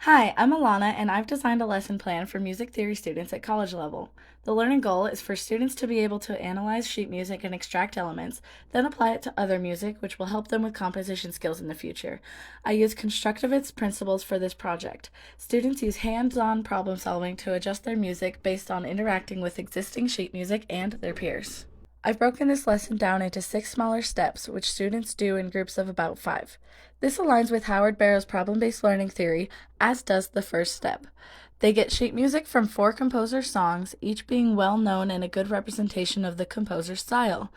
Hi, I'm Alanna, and I've designed a lesson plan for music theory students at college level. The learning goal is for students to be able to analyze sheet music and extract elements, then apply it to other music, which will help them with composition skills in the future. I use constructivist principles for this project. Students use hands-on problem solving to adjust their music based on interacting with existing sheet music and their peers. I've broken this lesson down into 6 smaller steps, which students do in groups of about 5. This aligns with Howard Barrow's problem-based learning theory, as does the first step. They get sheet music from 4 composers' songs, each being well known and a good representation of the composer's style.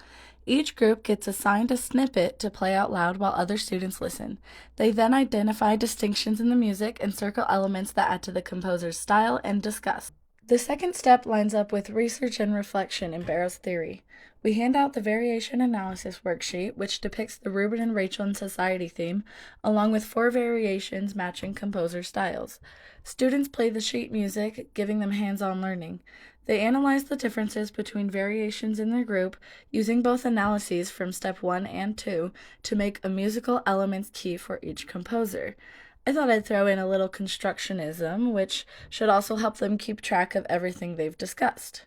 Each group gets assigned a snippet to play out loud while other students listen. They then identify distinctions in the music and circle elements that add to the composer's style and discuss. The second step lines up with research and reflection in Barrow's theory. We hand out the variation analysis worksheet, which depicts the Reuben and Rachel in Society theme, along with 4 variations matching composer styles. Students play the sheet music, giving them hands-on learning. They analyze the differences between variations in their group, using both analyses from step 1 and 2 to make a musical elements key for each composer. I thought I'd throw in a little constructionism, which should also help them keep track of everything they've discussed.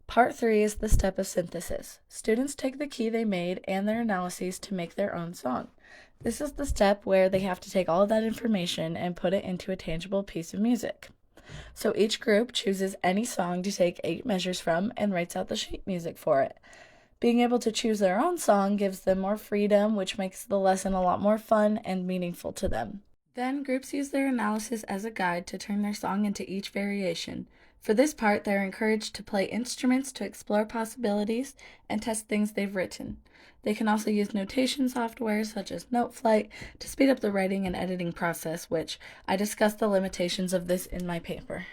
Part 3 is the step of synthesis. Students take the key they made and their analyses to make their own song. This is the step where they have to take all of that information and put it into a tangible piece of music. So each group chooses any song to take 8 measures from and writes out the sheet music for it. Being able to choose their own song gives them more freedom, which makes the lesson a lot more fun and meaningful to them. Then groups use their analysis as a guide to turn their song into each variation. For this part, they're encouraged to play instruments to explore possibilities and test things they've written. They can also use notation software such as NoteFlight to speed up the writing and editing process, which I discussed the limitations of this in my paper.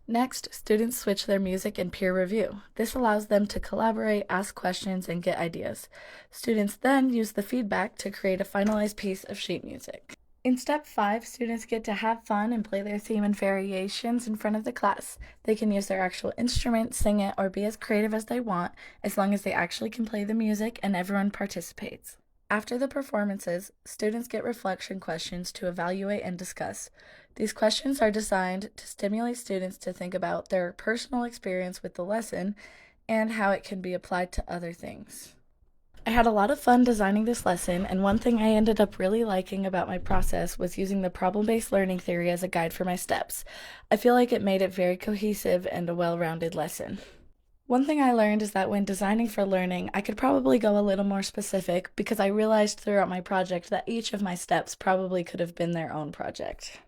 Next, students switch their music and peer review. This allows them to collaborate, ask questions, and get ideas. Students then use the feedback to create a finalized piece of sheet music. In step 5, students get to have fun and play their theme and variations in front of the class. They can use their actual instrument, sing it, or be as creative as they want, as long as they actually can play the music and everyone participates. After the performances, students get reflection questions to evaluate and discuss. These questions are designed to stimulate students to think about their personal experience with the lesson and how it can be applied to other things. I had a lot of fun designing this lesson, and one thing I ended up really liking about my process was using the problem-based learning theory as a guide for my steps. I feel like it made it very cohesive and a well-rounded lesson. One thing I learned is that when designing for learning, I could probably go a little more specific because I realized throughout my project that each of my steps probably could have been their own project.